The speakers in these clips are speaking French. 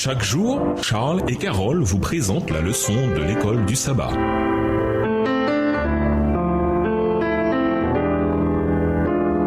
Chaque jour, Charles et Carole vous présentent la leçon de l'école du sabbat.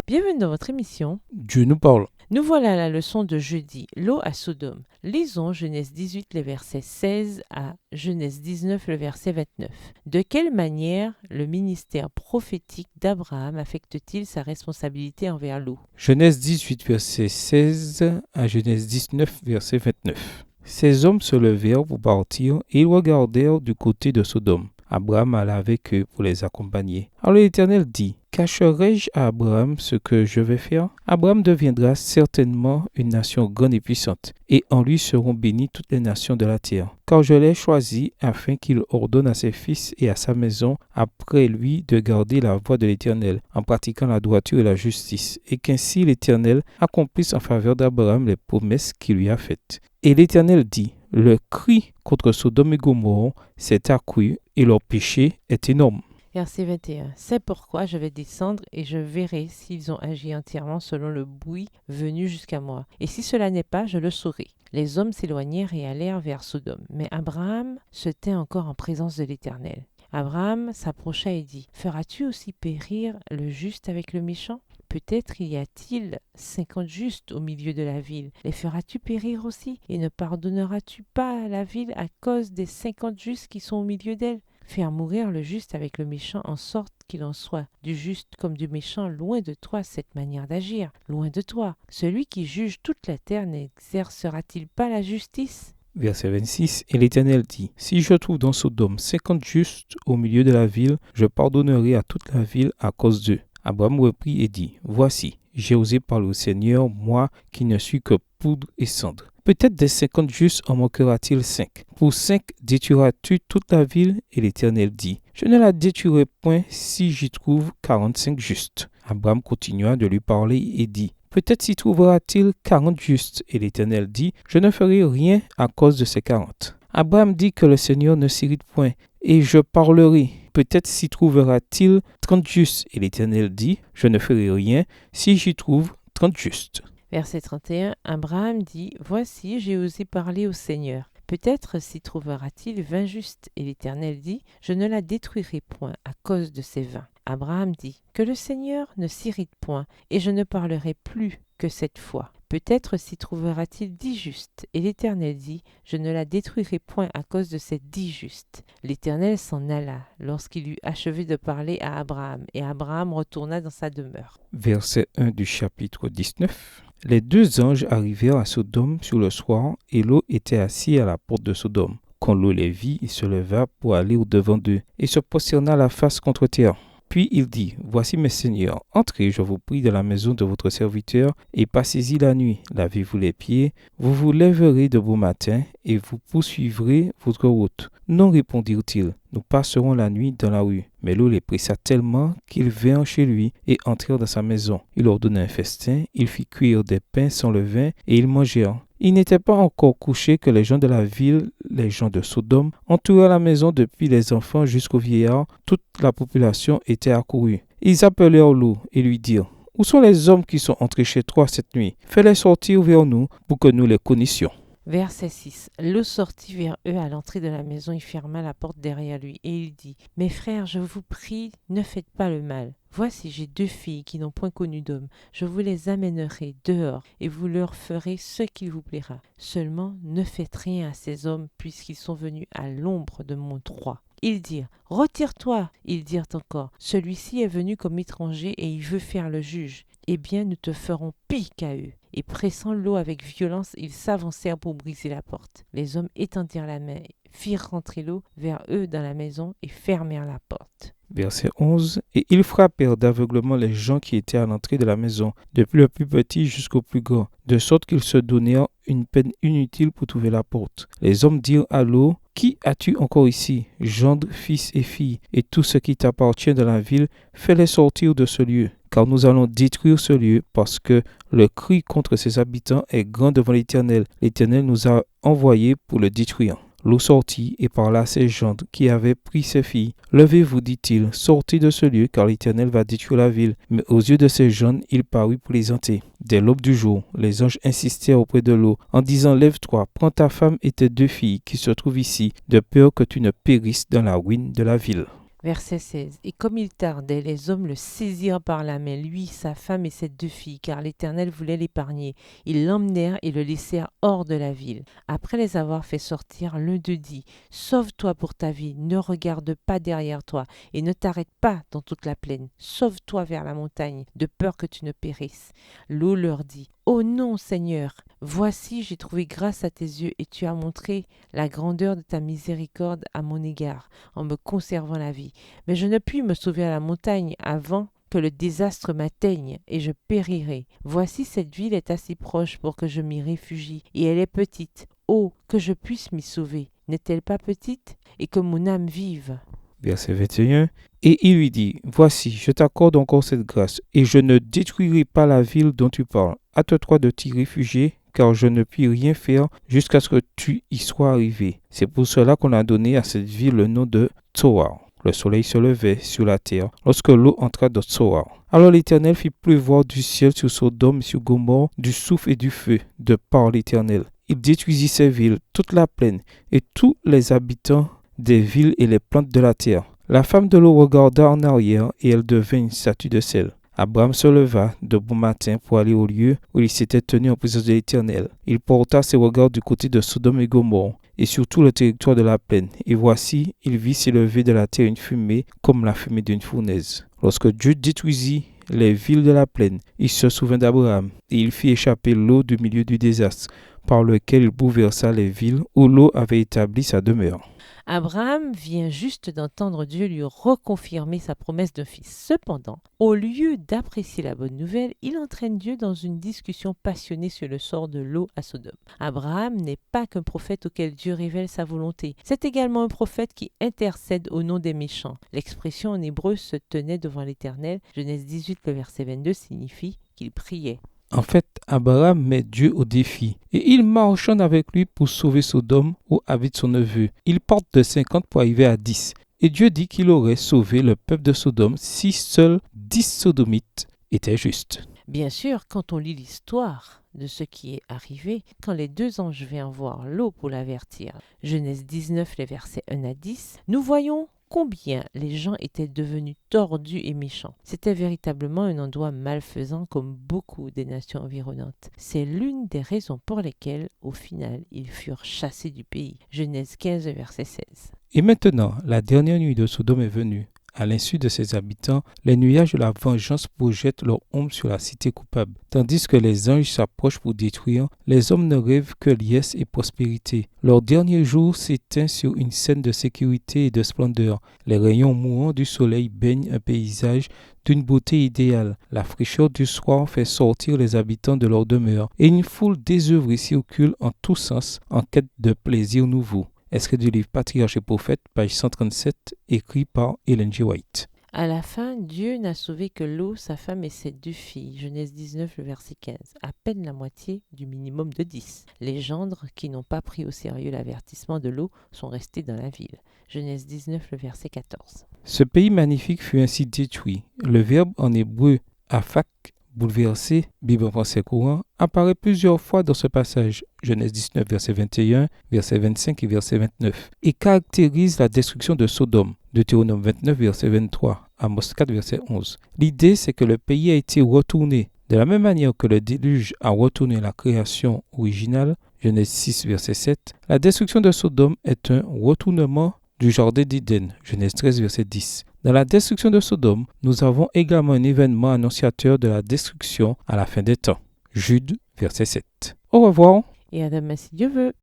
Bienvenue dans votre émission. Dieu nous parle. Nous voilà à la leçon de jeudi, l'eau à Sodome. Lisons Genèse 18, les versets 16 à Genèse 19, le verset 29. De quelle manière le ministère prophétique d'Abraham affecte-t-il sa responsabilité envers l'eau? Genèse 18, verset 16 à Genèse 19, verset 29. Ces hommes se levèrent pour partir et ils regardèrent du côté de Sodome. Abraham alla avec eux pour les accompagner. Alors l'Éternel dit, « Cacherai-je à Abraham ce que je vais faire? Abraham deviendra certainement une nation grande et puissante, et en lui seront bénies toutes les nations de la terre. Car je l'ai choisi afin qu'il ordonne à ses fils et à sa maison après lui de garder la voie de l'Éternel, en pratiquant la droiture et la justice, et qu'ainsi l'Éternel accomplisse en faveur d'Abraham les promesses qu'il lui a faites. » Et l'Éternel dit, « Le cri contre Sodome et Gomorrhe s'est accru, et leur péché est énorme. » Verset 21. C'est pourquoi je vais descendre et je verrai s'ils ont agi entièrement selon le bruit venu jusqu'à moi. Et si cela n'est pas, je le saurai. Les hommes s'éloignèrent et allèrent vers Sodome. Mais Abraham se tint encore en présence de l'Éternel. Abraham s'approcha et dit, « Feras-tu aussi périr le juste avec le méchant ? Peut-être y a-t-il 50 justes au milieu de la ville. Les feras-tu périr aussi? Et ne pardonneras-tu pas la ville à cause des 50 justes qui sont au milieu d'elle? Faire mourir le juste avec le méchant en sorte qu'il en soit du juste comme du méchant, loin de toi cette manière d'agir, loin de toi. Celui qui juge toute la terre n'exercera-t-il pas la justice? » Verset 26, et l'Éternel dit, « Si je trouve dans Sodome 50 justes au milieu de la ville, je pardonnerai à toute la ville à cause d'eux. » Abraham reprit et dit, « Voici, j'ai osé parler au Seigneur, moi qui ne suis que poudre et cendre. Peut-être des 50 justes en manquera-t-il 5. Pour 5 détruiras-tu toute la ville? » Et l'Éternel dit, « Je ne la détruirai point si j'y trouve 45 justes. » Abraham continua de lui parler et dit, « Peut-être s'y trouvera-t-il 40 justes. » Et l'Éternel dit, « Je ne ferai rien à cause de ces 40. » Abraham dit que le Seigneur ne s'irrite point, et je parlerai. Peut-être s'y trouvera-t-il 30 justes. Et l'Éternel dit, « Je ne ferai rien si j'y trouve 30 justes. » Verset 31, Abraham dit, « Voici, j'ai osé parler au Seigneur. Peut-être s'y trouvera-t-il 20 justes. » Et l'Éternel dit, « Je ne la détruirai point à cause de ces 20. » Abraham dit, « Que le Seigneur ne s'irrite point, et je ne parlerai plus que cette fois. Peut-être s'y trouvera-t-il 10 justes. » Et l'Éternel dit, « Je ne la détruirai point à cause de ces 10 justes. » L'Éternel s'en alla lorsqu'il eut achevé de parler à Abraham, et Abraham retourna dans sa demeure. Verset 1 du chapitre 19. Les deux anges arrivèrent à Sodome sur le soir, et Lot était assis à la porte de Sodome. Quand Lot les vit, il se leva pour aller au-devant d'eux, et se prosterna la face contre terre. Puis il dit, « Voici mes seigneurs, entrez, je vous prie, dans la maison de votre serviteur, et passez-y la nuit. Lavez-vous les pieds, vous vous lèverez de beau matin, et vous poursuivrez votre route. » Non, répondirent-ils, nous passerons la nuit dans la rue. Mais Lot les pressa tellement qu'ils vinrent chez lui et entrèrent dans sa maison. Il leur donna un festin, il fit cuire des pains sans levain, et ils mangèrent. Il n'était pas encore couché que les gens de la ville, les gens de Sodome, entourèrent la maison depuis les enfants jusqu'aux vieillards. Toute la population était accourue. Ils appelèrent Lot et lui dirent, « Où sont les hommes qui sont entrés chez toi cette nuit? Fais-les sortir vers nous pour que nous les connaissions. » Verset 6. Lot sortit vers eux à l'entrée de la maison et ferma la porte derrière lui. Et il dit, « Mes frères, je vous prie, ne faites pas le mal. Voici, j'ai 2 filles qui n'ont point connu d'homme. Je vous les amènerai dehors et vous leur ferez ce qu'il vous plaira. Seulement, ne faites rien à ces hommes puisqu'ils sont venus à l'ombre de mon droit. » Ils dirent, « Retire-toi !» Ils dirent encore, « Celui-ci est venu comme étranger et il veut faire le juge. Eh bien, nous te ferons pis qu'à eux. » Et pressant Lot avec violence, ils s'avancèrent pour briser la porte. Les hommes étendirent la main, firent rentrer Lot vers eux dans la maison et fermèrent la porte. Verset 11. Et ils frappèrent d'aveuglement les gens qui étaient à l'entrée de la maison, depuis le plus petit jusqu'au plus grand, de sorte qu'ils se donnèrent une peine inutile pour trouver la porte. Les hommes dirent à Lot, « Qui as-tu encore ici? Gendre, fils et filles, et tout ce qui t'appartient dans la ville, fais-les sortir de ce lieu. Car nous allons détruire ce lieu, parce que le cri contre ses habitants est grand devant l'Éternel. L'Éternel nous a envoyés pour le détruire. » Lot sortit et parla à ses gendres qui avaient pris ses filles. Levez-vous, dit-il, sortez de ce lieu, car l'Éternel va détruire la ville. Mais aux yeux de ses gendres, il parut plaisanter. Dès l'aube du jour, les anges insistèrent auprès de Lot, en disant, lève-toi, prends ta femme et tes 2 filles qui se trouvent ici, de peur que tu ne périsses dans la ruine de la ville. Verset 16. Et comme il tardait, les hommes le saisirent par la main, lui, sa femme et ses 2 filles, car l'Éternel voulait l'épargner. Ils l'emmenèrent et le laissèrent hors de la ville. Après les avoir fait sortir, l'un d'eux dit, « Sauve-toi pour ta vie, ne regarde pas derrière toi, et ne t'arrête pas dans toute la plaine. Sauve-toi vers la montagne, de peur que tu ne périsses. » Lot leur dit, « Oh non, Seigneur, voici, j'ai trouvé grâce à tes yeux, et tu as montré la grandeur de ta miséricorde à mon égard, en me conservant la vie. Mais je ne puis me sauver à la montagne avant que le désastre m'atteigne, et je périrai. Voici, cette ville est assez proche pour que je m'y réfugie, et elle est petite. Oh, que je puisse m'y sauver. N'est-elle pas petite? Et que mon âme vive. » Verset 21. Et il lui dit, voici, je t'accorde encore cette grâce, et je ne détruirai pas la ville dont tu parles. Hâte-toi de t'y réfugier, car je ne puis rien faire jusqu'à ce que tu y sois arrivé. C'est pour cela qu'on a donné à cette ville le nom de Tsoar. Le soleil se levait sur la terre lorsque l'eau entra dans Tsoar. Alors l'Éternel fit pleuvoir du ciel sur Sodome et sur Gomorrhe du souffle et du feu de par l'Éternel. Il détruisit ces villes, toute la plaine, et tous les habitants des villes et les plantes de la terre. La femme de Lot regarda en arrière et elle devint une statue de sel. Abraham se leva de bon matin pour aller au lieu où il s'était tenu en présence de l'Éternel. Il porta ses regards du côté de Sodome et Gomorrhe et sur tout le territoire de la plaine. Et voici, il vit s'élever de la terre une fumée comme la fumée d'une fournaise. Lorsque Dieu détruisit les villes de la plaine, il se souvint d'Abraham et il fit échapper l'eau du milieu du désastre par lequel il bouleversa les villes où l'eau avait établi sa demeure. Abraham vient juste d'entendre Dieu lui reconfirmer sa promesse d'un fils. Cependant, au lieu d'apprécier la bonne nouvelle, il entraîne Dieu dans une discussion passionnée sur le sort de Lot à Sodome. Abraham n'est pas qu'un prophète auquel Dieu révèle sa volonté. C'est également un prophète qui intercède au nom des méchants. L'expression en hébreu se tenait devant l'Éternel. Genèse 18, le verset 22 signifie qu'il priait. En fait, Abraham met Dieu au défi et il marchonne avec lui pour sauver Sodome où habite son neveu. Il part de 50 pour arriver à 10. Et Dieu dit qu'il aurait sauvé le peuple de Sodome si seuls 10 sodomites étaient justes. Bien sûr, quand on lit l'histoire de ce qui est arrivé, quand les 2 anges vinrent voir Lot pour l'avertir, Genèse 19, les versets 1 à 10, nous voyons combien les gens étaient devenus tordus et méchants. C'était véritablement un endroit malfaisant comme beaucoup des nations environnantes. C'est l'une des raisons pour lesquelles, au final, ils furent chassés du pays. Genèse 15, verset 16. Et maintenant, la dernière nuit de Sodome est venue. À l'insu de ses habitants, les nuages de la vengeance projettent leur ombre sur la cité coupable. Tandis que les anges s'approchent pour détruire, les hommes ne rêvent que liesse et prospérité. Leur dernier jour s'éteint sur une scène de sécurité et de splendeur. Les rayons mourants du soleil baignent un paysage d'une beauté idéale. La fraîcheur du soir fait sortir les habitants de leur demeure et une foule désœuvrée circule en tous sens en quête de plaisir nouveau. Extrait du livre Patriarches et Prophètes, page 137, écrit par Ellen G. White. À la fin, Dieu n'a sauvé que Lot, sa femme et ses 2 filles. Genèse 19, le verset 15. À peine la moitié du minimum de 10. Les gendres qui n'ont pas pris au sérieux l'avertissement de Lot sont restés dans la ville. Genèse 19, le verset 14. Ce pays magnifique fut ainsi détruit. Le verbe en hébreu afak, bouleversé, Bible en français courant, apparaît plusieurs fois dans ce passage, Genèse 19, verset 21, verset 25 et verset 29, et caractérise la destruction de Sodome, Deutéronome 29, verset 23, Amos 4, verset 11. L'idée, c'est que le pays a été retourné. De la même manière que le déluge a retourné la création originale, Genèse 6, verset 7, la destruction de Sodome est un retournement du jardin d'Éden, Genèse 13, verset 10. Dans la destruction de Sodome, nous avons également un événement annonciateur de la destruction à la fin des temps. Jude, verset 7. Au revoir. Et à demain si Dieu veut.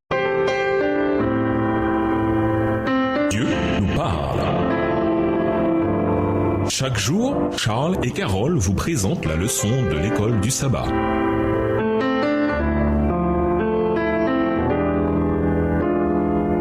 Dieu nous parle. Chaque jour, Charles et Carole vous présentent la leçon de l'école du sabbat.